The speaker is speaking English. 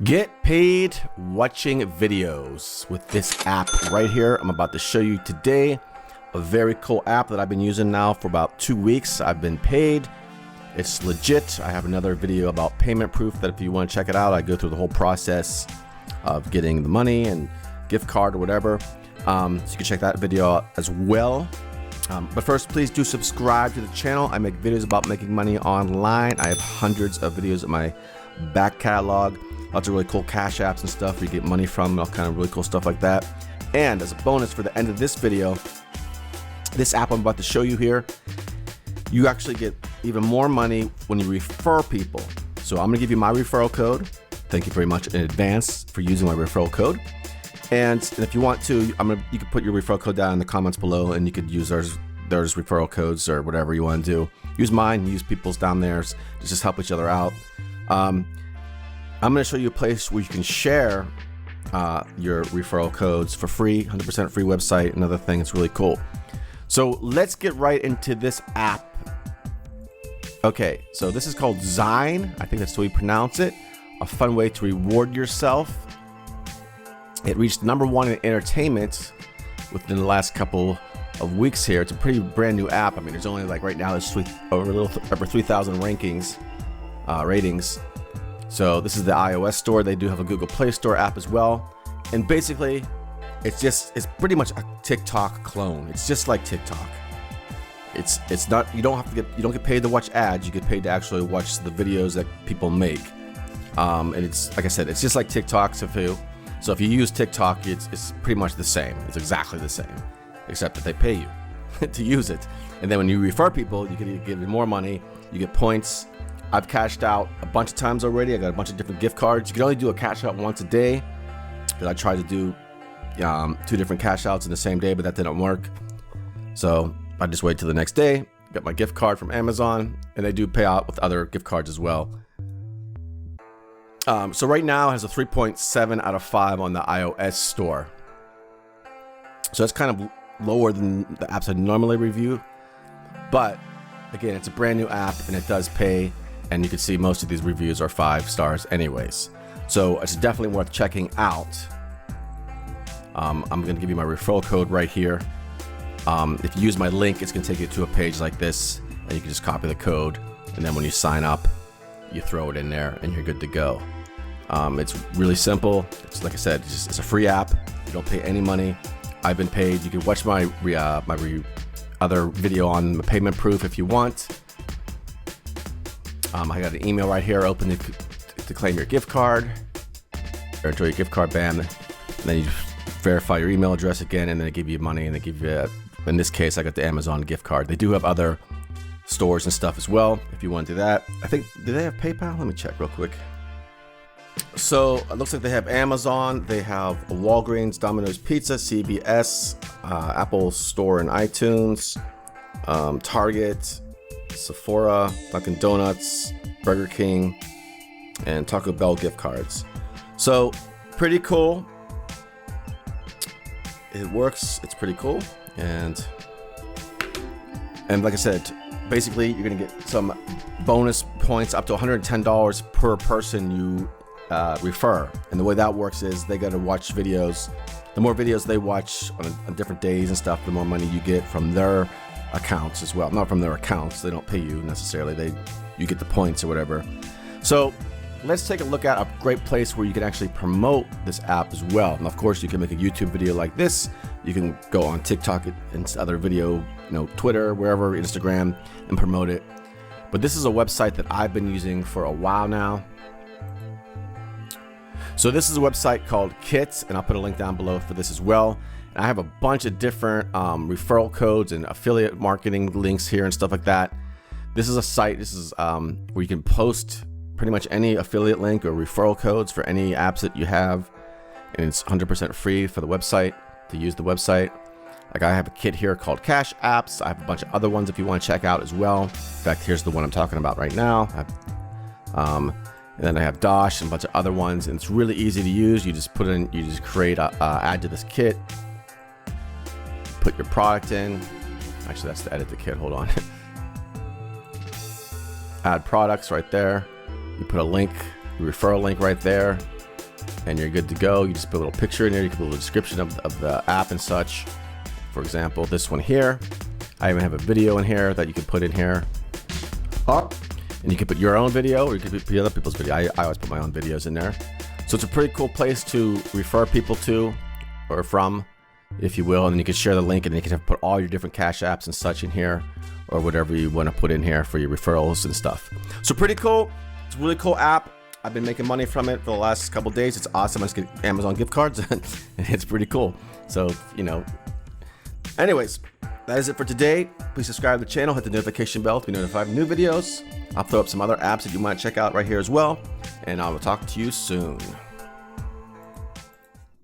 Get paid watching videos with this app right here. I'm about to show you today a very cool app that I've been using now for about 2 weeks. I've been paid. It's legit. I have another video about payment proof that if you want to check it out, I go through the whole process of getting the money and gift card or whatever. So you can check that video out as well. But first, please do subscribe to the channel. I make videos about making money online. I have hundreds of videos in my back catalog. Lots of really cool cash apps and stuff where you get money from and all kind of really cool stuff like that. And as a bonus for the end of this video, this app I'm about to show you here, you actually get even more money when you refer people. So I'm gonna give you my referral code. Thank you very much in advance for using my referral code. And if you want to, you can put your referral code down in the comments below, and you could use there's referral codes or whatever you want to do. Use mine, use people's down there to just help each other out. I'm going to show you a place where you can share your referral codes for free, 100% free website. Another thing, it's really cool. So let's get right into this app. Okay, so this is called ZYNN. I think that's the way you pronounce it. A fun way to reward yourself. It reached #1 in entertainment within the last couple of weeks here. It's a pretty brand new app. I mean, there's only like right now there's over 3,000 ratings. So this is the iOS store. They do have a Google Play Store app as well. And basically, it's pretty much a TikTok clone. It's just like TikTok. It's not, you don't get paid to watch ads. You get paid to actually watch the videos that people make. And it's, like I said, it's just like TikTok. So if you use TikTok, it's pretty much the same. It's exactly the same, except that they pay you to use it. And then when you refer people, you can give more money. You get points. I've cashed out a bunch of times already. I got a bunch of different gift cards. You can only do a cash out once a day, because I tried to do 2 different cash outs in the same day, but that didn't work. So I just waited till the next day, got my gift card from Amazon, and they do pay out with other gift cards as well. So right now it has a 3.7 out of 5 on the iOS store. So that's kind of lower than the apps I normally review, but again, it's a brand new app and it does pay. And you can see most of these reviews are 5 stars anyways. So it's definitely worth checking out. I'm going to give you my referral code right here. If you use my link, it's going to take you to a page like this, and you can just copy the code. And then when you sign up, you throw it in there and you're good to go. It's really simple. It's like I said, it's a free app. You don't pay any money. I've been paid. You can watch my other video on the payment proof if you want. I got an email right here open to claim your gift card or enjoy your gift card, bam. And then you verify your email address again, and then they give you money, and they give you, in this case, I got the Amazon gift card. They do have other stores and stuff as well if you want to do that. I think, do they have PayPal? Let me check real quick. So it looks like they have Amazon, they have Walgreens, Domino's Pizza, CVS, Apple Store and iTunes, Target, Sephora, Dunkin' Donuts, Burger King, and Taco Bell gift cards. So pretty cool. It works. It's pretty cool. And like I said, basically you're gonna get some bonus points up to $110 per person you refer. And the way that works is they got to watch videos. The more videos they watch on different days and stuff, the more money you get from their accounts as well. Not from their accounts, they don't pay you necessarily, you get the points or whatever. So let's take a look at a great place where you can actually promote this app as well. And of course you can make a YouTube video like this. You can go on TikTok and other video, Twitter, wherever, Instagram, and promote it. But this is a website that I've been using for a while now. So this is a website called Kits, and I'll put a link down below for this as well. And I have a bunch of different referral codes and affiliate marketing links here and stuff like that. This is a site, where you can post pretty much any affiliate link or referral codes for any apps that you have. And it's 100% free for the website, to use the website. Like I have a kit here called Cash Apps. I have a bunch of other ones if you want to check out as well. In fact, here's the one I'm talking about right now. And then I have Dosh and a bunch of other ones, and it's really easy to use. You just create add to this kit, put your product in. Actually, that's to edit the kit. Hold on. Add products right there. You put a link, your referral link right there. and you're good to go. You just put a little picture in there. You can put a little description of the app and such. For example, this one here, I even have a video in here that you can put in here. And you can put your own video, or you can put other people's video. I always put my own videos in there. So it's a pretty cool place to refer people to, or from, if you will. And then you can share the link, and then you can put all your different Cash Apps and such in here, or whatever you want to put in here for your referrals and stuff. So pretty cool. It's a really cool app. I've been making money from it for the last couple days. It's awesome. I just get Amazon gift cards, and it's pretty cool. So, you know, anyways, that is it for today. Please subscribe to the channel, hit the notification bell to be notified of new videos. I'll throw up some other apps that you might check out right here as well. And I will talk to you soon.